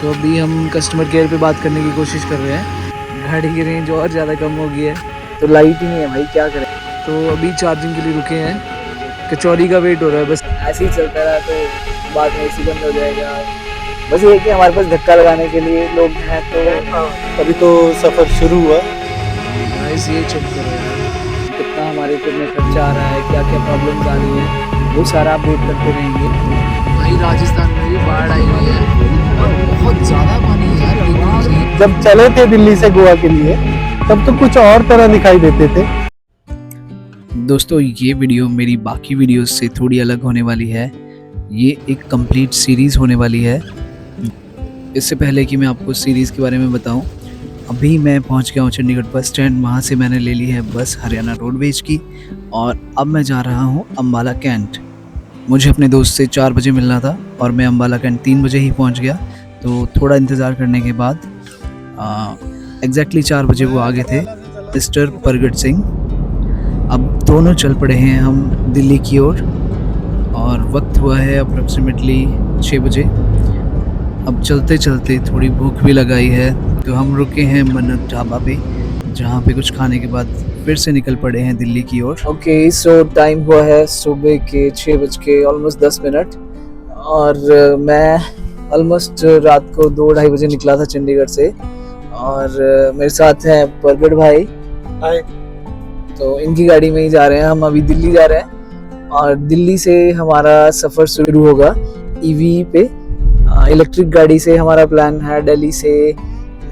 तो अभी हम कस्टमर केयर पे बात करने की कोशिश कर रहे हैं। गाड़ी की रेंज और ज़्यादा कम हो गई है, तो लाइट ही नहीं है भाई, क्या करें। तो अभी चार्जिंग के लिए रुके हैं, कचौरी का वेट हो रहा है। बस ऐसे ही चलता रहा तो बाद में एसी बंद हो जाएगा। बस ये है कि हमारे पास धक्का लगाने के लिए लोग हैं। तो अभी तो सफ़र शुरू हुआ। गाइस ये चेक करो यार, कितना हमारे ट्रिप में खर्चा आ रहा है, क्या क्या प्रॉब्लम्स आ रही हैं, वो सारा अपडेट करते रहेंगे। भाई राजस्थान में भी बाढ़ आई हुई है और बहुत ज़्यादा पानी है यार। जब चले थे दिल्ली से गोवा के लिए तब तो कुछ और तरह दिखाई देते थे। दोस्तों ये वीडियो मेरी बाकी वीडियोस से थोड़ी अलग होने वाली है। ये एक कंप्लीट सीरीज़ होने वाली है। इससे पहले कि मैं आपको सीरीज़ के बारे में बताऊं, अभी मैं पहुंच गया हूं चंडीगढ़ बस स्टैंड। वहां से मैंने ले ली है बस हरियाणा रोडवेज की और अब मैं जा रहा हूं अम्बाला कैंट। मुझे अपने दोस्त से 4 बजे मिलना था और मैं अम्बाला कैंट 3 बजे ही पहुंच गया। तो थोड़ा इंतज़ार करने के बाद एग्जैक्टली 4 बजे वो आगे थे, मिस्टर प्रगट सिंह। अब दोनों चल पड़े हैं हम दिल्ली की ओर और वक्त हुआ है अप्रॉक्सीमेटली 6 बजे। अब चलते चलते थोड़ी भूख भी लगाई है, तो हम रुके हैं मन्नत ढाबा पे, जहाँ पे कुछ खाने के बाद फिर से निकल पड़े हैं दिल्ली की ओर। ओके सो टाइम हुआ है सुबह के 6 बज के ऑलमोस्ट 10 मिनट और मैं ऑलमोस्ट रात को 2-2:30 बजे निकला था चंडीगढ़ से। और मेरे साथ हैं प्रगट भाई। हाय। तो इनकी गाड़ी में ही जा रहे हैं हम, अभी दिल्ली जा रहे हैं और दिल्ली से हमारा सफ़र शुरू होगा ईवी पे। इलेक्ट्रिक गाड़ी से हमारा प्लान है दिल्ली से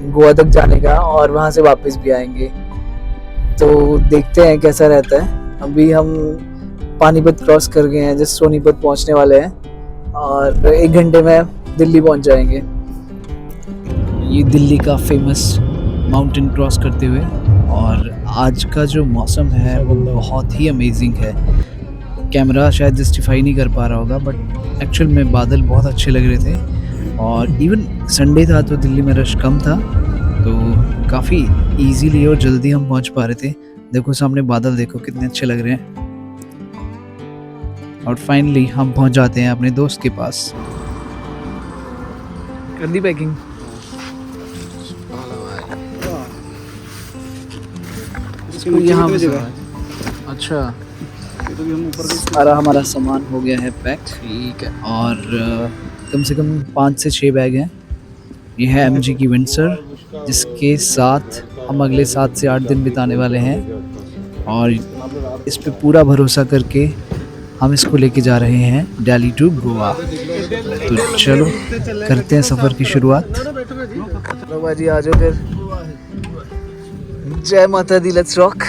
गोवा तक जाने का और वहाँ से वापस भी आएंगे। तो देखते हैं कैसा रहता है। अभी हम पानीपत क्रॉस कर गए हैं, जस्ट सोनीपत पहुँचने वाले हैं और 1 घंटे में दिल्ली पहुँच जाएंगे। ये दिल्ली का फेमस माउंटेन क्रॉस करते हुए, और आज का जो मौसम है वो बहुत ही अमेजिंग है। कैमरा शायद जस्टिफाई नहीं कर पा रहा होगा, बट एक्चुअल में बादल बहुत अच्छे लग रहे थे और इवन संडे था तो दिल्ली में रश कम था, तो काफ़ी इजीली और जल्दी हम पहुंच पा रहे थे। देखो सामने बादल, देखो कितने अच्छे लग रहे हैं। और फाइनली हम पहुंच जाते हैं अपने दोस्त के पास। कर दी पैकिंग? यहाँ अच्छा, सारा हमारा सामान हो गया है पैक, ठीक है। और कम से कम 5 से 6 बैग हैं। ये है MG की विंडसर, जिसके साथ हम अगले 7 से 8 दिन बिताने वाले हैं और इस पे पूरा भरोसा करके हम इसको लेके जा रहे हैं दिल्ली टू गोवा। तो चलो करते हैं सफ़र की शुरुआत। चलो बाजी आ जाओ फिर। जय माता दी, लेट्स रॉक।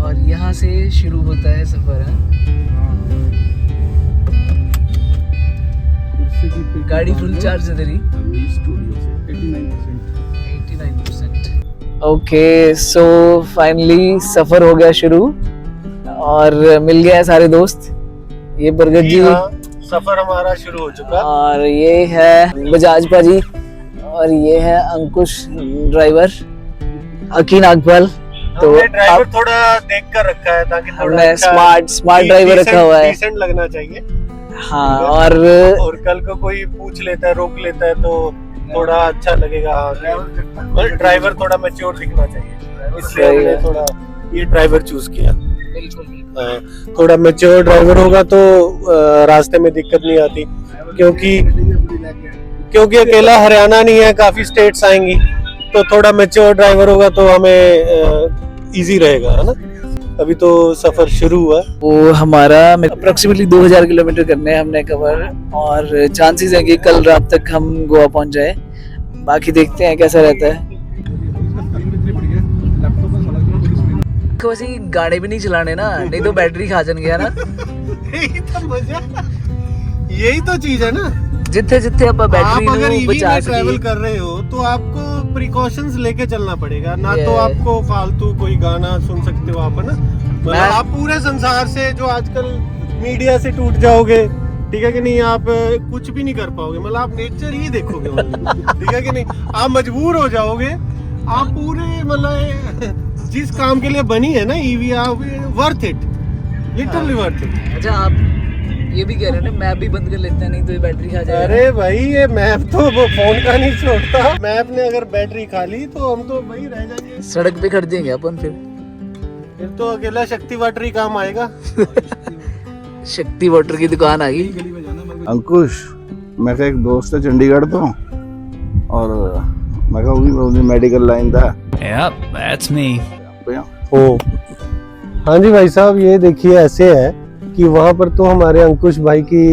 और यहाँ से शुरू होता है सफ़र है। गाड़ी फुल चार्ज है तेरी? 89%। ओके सो फाइनली सफ़र हो गया शुरू और मिल गया है सारे दोस्त। ये प्रगट जी, सफर हमारा शुरू हो चुका और ये है बजाज पाजी और ये है अंकुश ड्राइवर, अकीन अकबल। तो ड्राइवर थोड़ा देख कर रखा है ताकि हमने स्मार्ट ड्राइवर रखा हुआ है, डिसेंट लगना चाहिए। हाँ। और कल को कोई पूछ लेता है, रोक लेता है तो थोड़ा अच्छा लगेगा। ड्राइवर थोड़ा मैच्योर दिखना चाहिए, इसलिए हमने थोड़ा ये ड्राइवर चूज किया। थोड़ा मैच्योर ड्राइवर होगा तो रास्ते में दिक्कत नहीं आती, क्योंकि अकेला हरियाणा नहीं है, काफी स्टेट्स आएंगी, तो थोड़ा मैच्योर ड्राइवर होगा तो हमें इजी रहेगा, है ना। अभी तो सफर शुरू हुआ। वो हमारा अप्रोक्सीमेटली 2000 किलोमीटर करने हैं हमने कवर, और चांसेस है कि कल रात तक हम गोवा पहुंच जाए। बाकी देखते हैं कैसा रहता है। वैसे गाड़ी भी नहीं चलाने ना, नहीं तो बैटरी खा जाएंगे ना। यही तो चीज है ना, जिथे जिथे आप बैटरी आप अगर ईवी बचा में ट्रैवल कर रहे हो तो आपको प्रिकॉशंस लेके चलना पड़ेगा ना। तो आपको फालतू कोई गाना सुन सकते हो आप, है ना। मतलब आप पूरे संसार से जो आजकल मीडिया से टूट जाओगे, ठीक है कि नहीं। आप कुछ भी नहीं कर पाओगे, मतलब आप नेचर ही देखोगे, ठीक है कि नहीं। आप मजबूर हो जाओगे, आप पूरे मतलब जिस काम के लिए बनी है ना ईवी, आप worth it, literally worth it. अच्छा, आप ये भी कह रहे हैं मैप भी बंद कर लेते हैं, नहीं तो ये बैटरी खा जाएगा। अरे भाई ये मैप तो वो फोन का नहीं छोड़ता, मैप ने अगर बैटरी खा ली तो हम तो वही रह जाएंगे, सड़क पे खड़ जाएंगे अपन फिर तो अकेला शक्ति वाटर ही काम आएगा। शक्ति वाटर की दुकान आ गई। अंकुश, मेरा एक दोस्त है चंडीगढ़ तो, और मैं कहा वो भी मेडिकल लाइन था। Yep, that's me. ओ हाँ जी भाई साहब, ये देखिए ऐसे है कि वहाँ पर तो हमारे अंकुश भाई की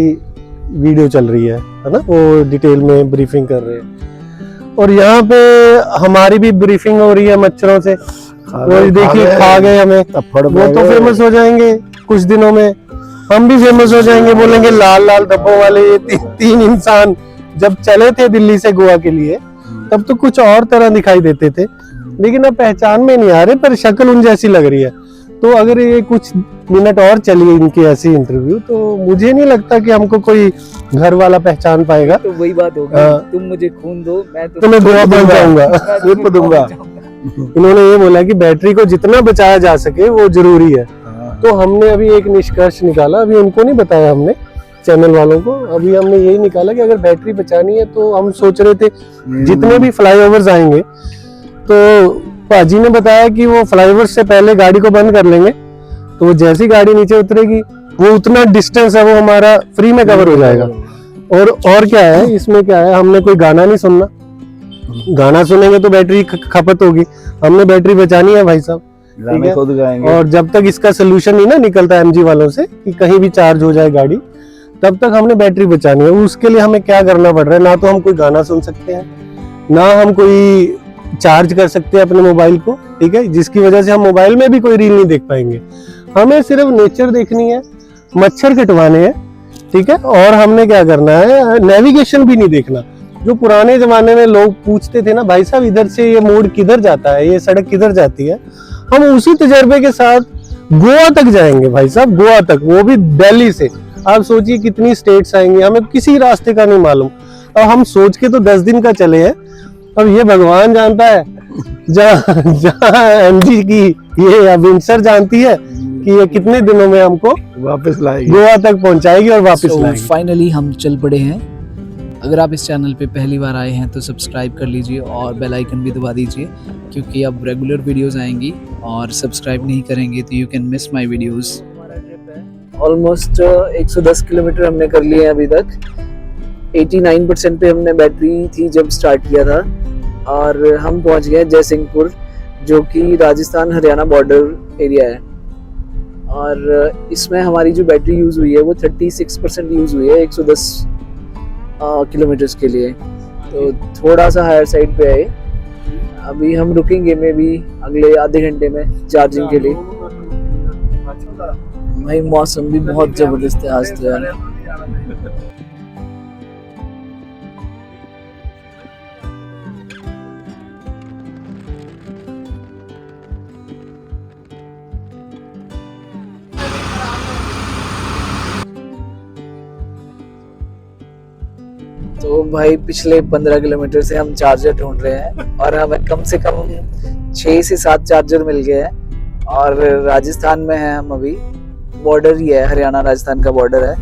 वीडियो चल रही है ना, वो डिटेल में ब्रीफिंग कर रहे हैं, और यहाँ पे हमारी भी ब्रीफिंग हो रही है मच्छरों से। वो देखिए खा गए हमें, वो तो फेमस हो जाएंगे कुछ दिनों में, हम भी फेमस हो जाएंगे, बोलेंगे लाल लाल धब्बों वाले ये तीन इंसान जब चले थे दिल्ली से गोवा के लिए तब तो कुछ और तरह दिखाई देते थे, लेकिन अब पहचान में नहीं आ रहे, पर शक्ल उन जैसी लग रही है। तो अगर ये कुछ मिनट और चली इनकी ऐसी इंटरव्यू तो मुझे नहीं लगता कि हमको कोई घर वाला पहचान पाएगा। तो वही बात होगी, तुम मुझे खून दो, मैं तो मैं गोवा बन जाऊंगा, ट्रिप दूंगा। इन्होंने ये बोला कि बैटरी को जितना बचाया जा सके वो जरूरी है। तो हमने अभी एक निष्कर्ष निकाला, अभी उनको नहीं बताया हमने, चैनल वालों को, अभी हमने यही निकाला कि अगर बैटरी बचानी है तो हम सोच रहे थे जितने भी फ्लाईओवर्स आएंगे तो पाजी ने बताया कि वो फ्लाईओवर से पहले गाड़ी को बंद कर लेंगे, तो वो जैसी गाड़ी नीचे उतरेगी वो उतना डिस्टेंस है वो हमारा फ्री में कवर हो जाएगा। और क्या है इसमें, क्या है, हमने कोई गाना नहीं सुनना, गाना सुनेंगे तो बैटरी खपत होगी, हमने बैटरी बचानी है भाई साहब, ठीक है। खुद गाएंगे। और जब तक इसका सोल्यूशन नहीं ना निकलता एमजी वालों से कि कहीं भी चार्ज हो जाए गाड़ी, तब तक हमने बैटरी बचानी है। उसके लिए हमें क्या करना पड़ रहा है, ना तो हम कोई गाना सुन सकते हैं, ना हम कोई चार्ज कर सकते हैं अपने मोबाइल को, ठीक है, जिसकी वजह से हम मोबाइल में भी कोई रील नहीं देख पाएंगे। हमें सिर्फ नेचर देखनी है, मच्छर कटवाने हैं, ठीक है, और हमने क्या करना है, नेविगेशन भी नहीं देखना। जो पुराने जमाने में लोग पूछते थे ना, भाई साहब इधर से ये मोड़ किधर जाता है, ये सड़क किधर जाती है, हम उसी तजर्बे के साथ गोवा तक जाएंगे भाई साहब, गोवा तक, वो भी दिल्ली से। आप सोचिए कितनी स्टेट्स आएंगी, हमें किसी रास्ते का नहीं मालूम, और हम सोच के तो 10 दिन का चले हैं, अब ये भगवान जानता है, जहाँ एमजी की ये विंसर जानती है कि ये कितने दिनों में हमको वापस लाएगी, गोवा तक पहुंचाएगी और वापस लाएगी। फाइनली हम चल पड़े हैं। अगर आप इस चैनल पे पहली बार आए हैं तो सब्सक्राइब कर लीजिए और बेल आइकन भी दबा दीजिए, क्योंकि अब रेगुलर वीडियोस आएंगी, और सब्सक्राइब नहीं करेंगे तो you can miss my videos. Almost 110 kilometre हमने कर लिए हैं अभी तक। 89% पे हमने बैटरी थी जब स्टार्ट किया था, और हम पहुंच गए जयसिंहपुर, जो कि राजस्थान हरियाणा बॉर्डर एरिया है। और इसमें हमारी जो बैटरी यूज़ हुई है वो 36% यूज़ हुई है 110 किलोमीटर्स के लिए, तो थोड़ा सा हायर साइड पे है। अभी हम रुकेंगे में भी अगले आधे घंटे में चार्जिंग के लिए। भाई मौसम भी बहुत ज़बरदस्त है आज तो यार। तो भाई पिछले 15 किलोमीटर से हम चार्जर ढूंढ रहे हैं, और हमें कम से कम 6 से 7 चार्जर मिल गए हैं। और राजस्थान में है हम अभी, बॉर्डर ही है, हरियाणा राजस्थान का बॉर्डर है,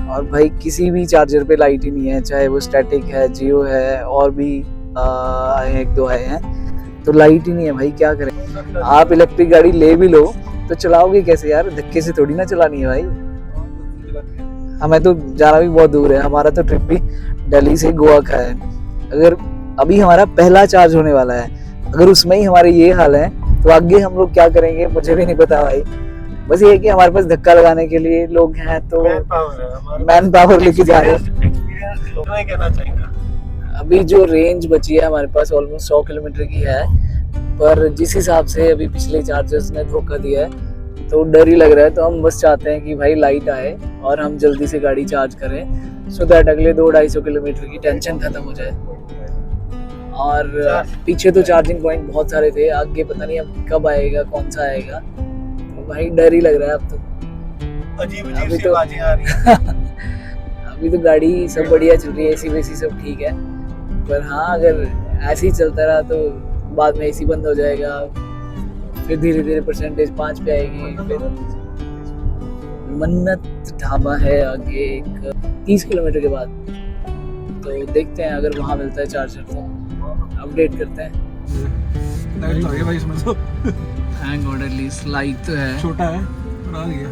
और भाई किसी भी चार्जर पे लाइट ही नहीं है, चाहे वो स्टैटिक है, जियो है, और भी आए 1-2 आए हैं, तो लाइट ही नहीं है भाई, क्या करें। आप इलेक्ट्रिक गाड़ी ले भी लो तो चलाओगे कैसे यार, धक्के से थोड़ी ना चलानी है भाई। हमें तो जाना भी बहुत दूर है, हमारा तो ट्रिप भी दिल्ली से गोवा का है। अगर अभी हमारा पहला चार्ज होने वाला है, अगर उसमें ही हमारे ये हाल है तो आगे हम लोग क्या करेंगे मुझे भी नहीं पता भाई। बस ये है कि हमारे पास धक्का लगाने के लिए लोग हैं, तो मैन पावर लेके जा रहे हैं। अभी जो रेंज बची है हमारे पास ऑलमोस्ट 100 किलोमीटर की है, पर जिस हिसाब से अभी पिछले चार्जर्स ने धोखा दिया है तो डर ही लग रहा है। तो हम बस चाहते हैं कि भाई लाइट आए और हम जल्दी से गाड़ी चार्ज करें, सो दैट अगले 200-250 किलोमीटर की टेंशन खत्म हो जाए। और पीछे तो चार्जिंग पॉइंट बहुत सारे थे, आगे पता नहीं अब कब आएगा, कौन सा आएगा, तो भाई डर ही लग रहा है अब तो। अजीब सी बातें आ रही हैं। अभी तो गाड़ी सब बढ़िया चल रही है, एसी वेसी सब ठीक है, पर हाँ अगर ऐसे ही चलता रहा तो बाद में एसी बंद हो जाएगा, फिर धीरे धीरे परसेंटेज 5 पे आएगी, फिर मन्नत ढाबा है आगे एक 30 किलोमीटर के बाद। तो देखते हैं अगर वहाँ मिलता है चार्जर तो अपडेट करते हैं। लाइट तो आ गया भाई इसमें तो। हैंग ऑर्डर लिस्ट लाइट तो है, छोटा है पर आ गया।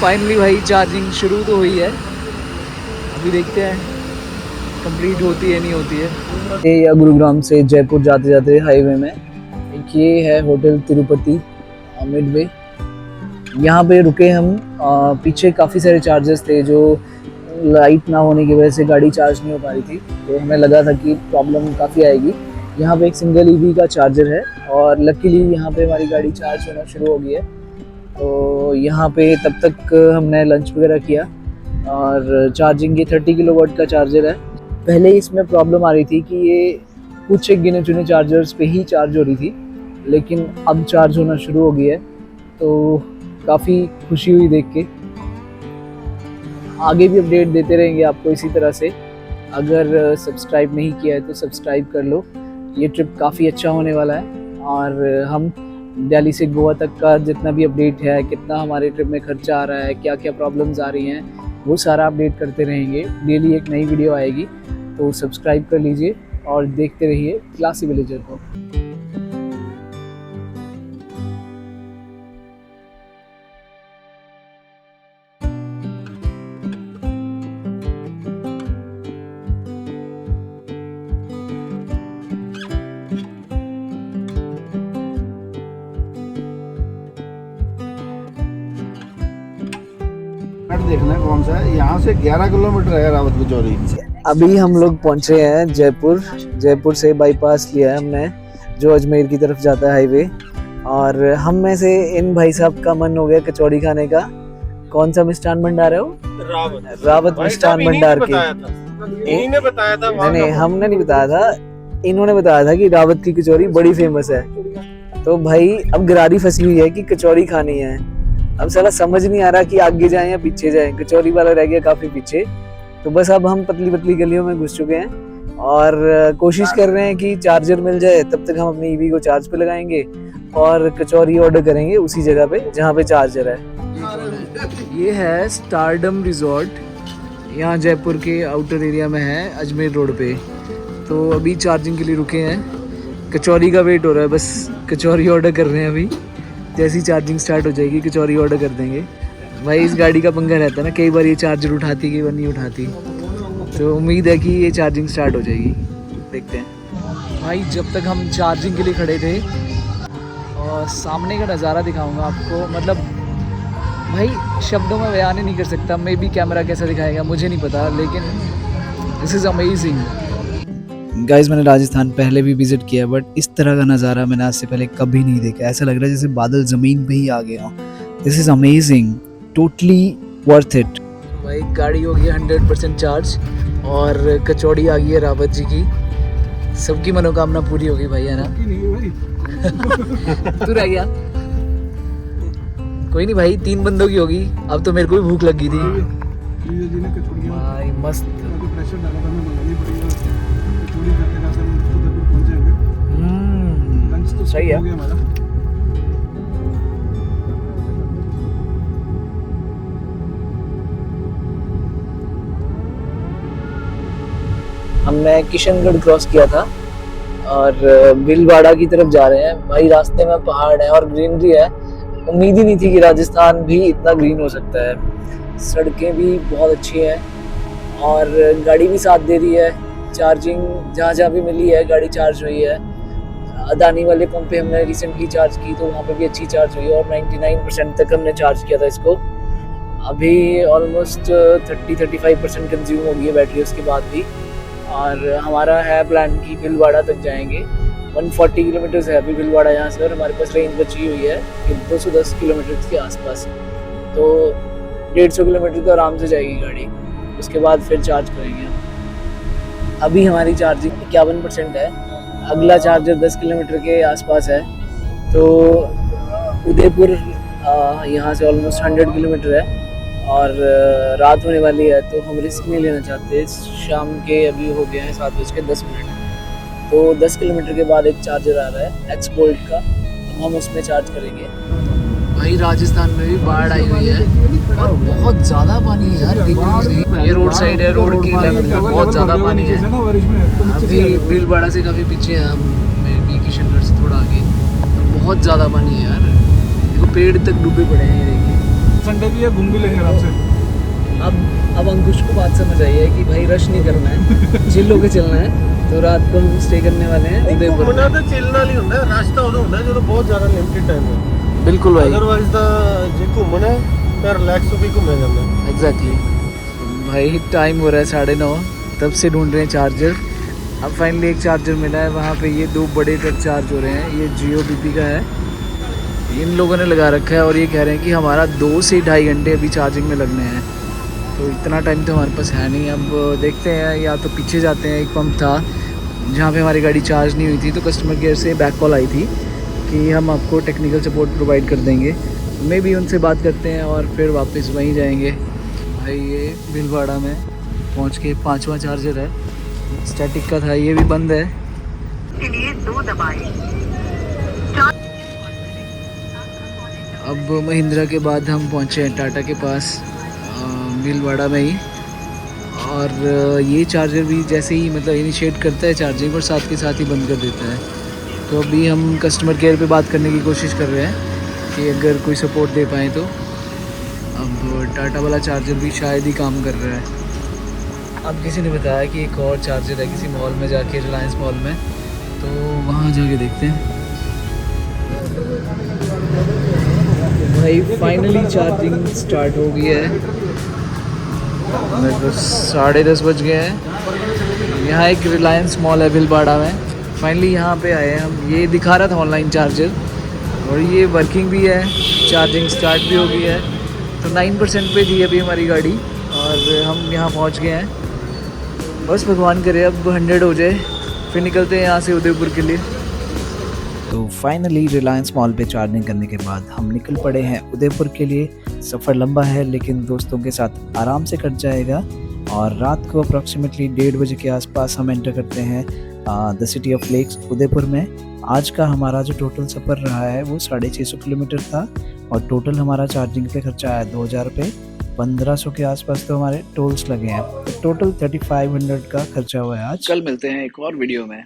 फाइनली भाई चार्जिंग शुरू तो हुई है, अभी देखते हैं कंप्लीट होती है नहीं होती है। ये या गुरुग्राम से जयपुर जाते जाते हाईवे में एक ये है होटल तिरुपति मिडवे, यहाँ पे रुके हम। पीछे काफ़ी सारे चार्जर्स थे जो लाइट ना होने की वजह से गाड़ी चार्ज नहीं हो पा रही थी, तो हमें लगा था कि प्रॉब्लम काफ़ी आएगी। यहाँ पे एक सिंगल ईवी का चार्जर है और लकीली यहाँ पे हमारी गाड़ी चार्ज होना शुरू हो गई है। तो यहाँ पे तब तक हमने लंच वगैरह किया और चार्जिंग ये 30 किलोवाट का चार्जर है। पहले इसमें प्रॉब्लम आ रही थी कि ये कुछ एक गिने चुने चार्जर्स पे ही चार्ज हो रही थी, लेकिन अब चार्ज होना शुरू हो गई है, तो काफ़ी खुशी हुई देख के। आगे भी अपडेट देते रहेंगे आपको इसी तरह से। अगर सब्सक्राइब नहीं किया है तो सब्सक्राइब कर लो। ये ट्रिप काफ़ी अच्छा होने वाला है और हम दिल्ली से गोवा तक का जितना भी अपडेट है, कितना हमारे ट्रिप में खर्चा आ रहा है, क्या क्या प्रॉब्लम्स आ रही हैं, वो सारा अपडेट करते रहेंगे। डेली एक नई वीडियो आएगी, तो सब्सक्राइब कर लीजिए और देखते रहिए क्लासी विलेजर को। देखना है कौन सा है। यहाँ से 11 किलोमीटर है रावत कचौरी। अभी हम लोग पहुंचे हैं जयपुर से बाईपास लिया है हमने जो अजमेर की तरफ जाता है हाईवे। और हम में से इन भाई साहब का मन हो गया कचौड़ी खाने का। कौन सा मिष्ठान भंडार है वो? रावत मिष्ठान भंडार की। इन्हीं बताया था। नहीं, हमने नहीं बताया था, इन्होंने बताया था कि रावत की कचौरी बड़ी फेमस है। तो भाई अब गरारी फंसी हुई है कि कचौरी खानी है। अब साला समझ नहीं आ रहा कि आगे जाएं या पीछे जाएं। कचौरी वाला रह गया काफी पीछे, तो बस अब हम पतली पतली गलियों में घुस चुके हैं और कोशिश कर रहे हैं कि चार्जर मिल जाए। तब तक हम अपनी ईवी को चार्ज पे लगाएंगे और कचौरी ऑर्डर करेंगे उसी जगह पे जहाँ पे चार्जर है। ये है स्टारडम रिजॉर्ट, यहाँ जयपुर के आउटर एरिया में है, अजमेर रोड पे। तो अभी चार्जिंग के लिए रुके हैं, कचौरी का वेट हो रहा है, बस कचौरी ऑर्डर कर रहे हैं। अभी जैसी चार्जिंग स्टार्ट हो जाएगी कचौरी ऑर्डर कर देंगे। भाई इस गाड़ी का पंगा रहता है ना, कई बार ये चार्जर उठाती कई बार नहीं उठाती, तो उम्मीद है कि ये चार्जिंग स्टार्ट हो जाएगी, देखते हैं। भाई जब तक हम चार्जिंग के लिए खड़े थे और सामने का नज़ारा दिखाऊंगा आपको, मतलब भाई शब्दों में बयान नहीं कर सकता। मे बी कैमरा कैसा दिखाएगा मुझे नहीं पता, लेकिन दिस इज़ अमेजिंग। गाइस मैंने राजस्थान पहले भी विजिट किया, बट इस तरह का नज़ारा मैंने आज से पहले कभी नहीं देखा। ऐसा लग रहा है जैसे बादल ज़मीन पे ही आ गया। This is amazing, totally worth it. भाई गाड़ी हो गई 100% चार्ज और कचौड़ी आ गई है रावत जी की। सबकी मनोकामना पूरी हो गई भाई, है ना? तू रह गया? कोई नहीं भाई, 3 बंदों की होगी। अब तो मेरे को भी भूख लगी थी भाई। मस्त सही है। हमने किशनगढ़ क्रॉस किया था और भीलवाड़ा की तरफ जा रहे हैं। भाई रास्ते में पहाड़ है और ग्रीनरी है। उम्मीद ही नहीं थी कि राजस्थान भी इतना ग्रीन हो सकता है। सड़कें भी बहुत अच्छी हैं और गाड़ी भी साथ दे रही है। चार्जिंग जहाँ जहाँ भी मिली है गाड़ी चार्ज हुई है। अदानी वाले पंप पे हमने रिसेंटली चार्ज की तो वहाँ पे भी अच्छी चार्ज हुई है और 99% तक हमने चार्ज किया था इसको। अभी ऑलमोस्ट 30-35% कंज्यूम हो गई है बैटरी उसके बाद भी। और हमारा है प्लान कि भीलवाड़ा तक जाएंगे। 140 किलोमीटर है अभी भीलवाड़ा यहाँ से और हमारे पास रेंज बची हुई है कि 210 किलोमीटर के आसपास। तो 150 किलोमीटर तो आराम से जाएगी गाड़ी, उसके बाद फिर चार्ज करेंगे। अभी हमारी चार्जिंग 51% है। अगला चार्जर 10 किलोमीटर के आसपास है। तो उदयपुर यहाँ से ऑलमोस्ट 100 किलोमीटर है और रात होने वाली है तो हम रिस्क नहीं लेना चाहते। शाम के अभी हो गए हैं 7:10। तो 10 किलोमीटर के बाद एक चार्जर आ रहा है एक्स बोल्ट का, तो हम उसमें चार्ज करेंगे। भाई राजस्थान में भी बाढ़ आई हुई है और बहुत ज़्यादा पानी है यार। ये रोड साइड है, रोड की लेवल में बहुत ज़्यादा पानी है। अभी भीलवाड़ा से काफ़ी पीछे है हम, मैं किशनगढ़ से थोड़ा आगे, तो बहुत ज़्यादा पानी है यार। देखो पेड़ तक डूबे पड़े हैं, ये देखिए। संडे भी है, घूम भी लेंगे आराम से। अब अंकुश को बात समझ आई है कि भाई रश नहीं करना है, चिल होके चलना है। तो रात को हम स्टे करने वाले हैं उदयपुर में। तो चिलना नहीं होता है, रास्ता उधर होता है जो बहुत ज़्यादा लिमिटेड टाइम है। बिल्कुल भाई, अदरवाइज तो जे घूमना है तो रिलैक्स होके घूमने जाना है। एग्जैक्टली भाई। टाइम हो रहा है 9:30, तब से ढूंढ रहे हैं चार्जर। अब फाइनली एक चार्जर मिला है। वहाँ पे ये 2 बड़े ट्रक चार्ज हो रहे हैं। ये जियो बीपी का है, इन लोगों ने लगा रखा है और ये कह रहे हैं कि हमारा 2 से 2.5 घंटे अभी चार्जिंग में लगने हैं। तो इतना टाइम तो हमारे पास है नहीं। अब देखते हैं, या तो पीछे जाते हैं। एक पंप था जहाँ पे हमारी गाड़ी चार्ज नहीं हुई थी, तो कस्टमर केयर से बैक कॉल आई थी कि हम आपको टेक्निकल सपोर्ट प्रोवाइड कर देंगे। मे भी उनसे बात करते हैं और फिर वापस वहीं जाएंगे। भाई ये भीलवाड़ा में पहुँच के 5वां चार्जर है, स्टैटिक का था, ये भी बंद है। के लिए 2 दबाएं। अब महिंद्रा के बाद हम पहुँचे हैं टाटा के पास, भीलवाड़ा में ही। और ये चार्जर भी जैसे ही मतलब इनिशिएट करता है चार्जिंग और साथ के साथ ही बंद कर देता है। तो अभी हम कस्टमर केयर पे बात करने की कोशिश कर रहे हैं कि अगर कोई सपोर्ट दे पाएँ तो। अब टाटा वाला चार्जर भी शायद ही काम कर रहा है। अब किसी ने बताया कि एक और चार्जर है किसी मॉल में जाके, रिलायंस मॉल में, तो वहाँ जाके देखते हैं। भाई फाइनली चार्जिंग स्टार्ट हो गई है। मेरे को 10:30 बज गए हैं। यहाँ एक रिलायंस मॉल है भीलवाड़ा में। फाइनली यहाँ पे आए हैं हम। ये दिखा रहा था ऑनलाइन चार्जर, और ये वर्किंग भी है, चार्जिंग स्टार्ट भी हो गई है। तो 9% पे थी अभी हमारी गाड़ी और हम यहाँ पहुँच गए हैं। बस भगवान करे अब 100 हो जाए, फिर निकलते हैं यहाँ से उदयपुर के लिए। तो फाइनली रिलायंस मॉल पे चार्जिंग करने के बाद हम निकल पड़े हैं उदयपुर के लिए। सफ़र लंबा है लेकिन दोस्तों के साथ आराम से कट जाएगा। और रात को अप्रॉक्सीमेटली 1:30 बजे के आसपास हम एंटर करते हैं the city of lakes Udaipur में। आज का हमारा जो टोटल सफ़र रहा है वो 650 किलोमीटर था और टोटल हमारा चार्जिंग पे खर्चा आया 2000 रुपये। 1500 के आसपास तो हमारे टोल्स लगे हैं। तो टोटल 3500 का खर्चा हुआ है आज। कल मिलते हैं एक और वीडियो में।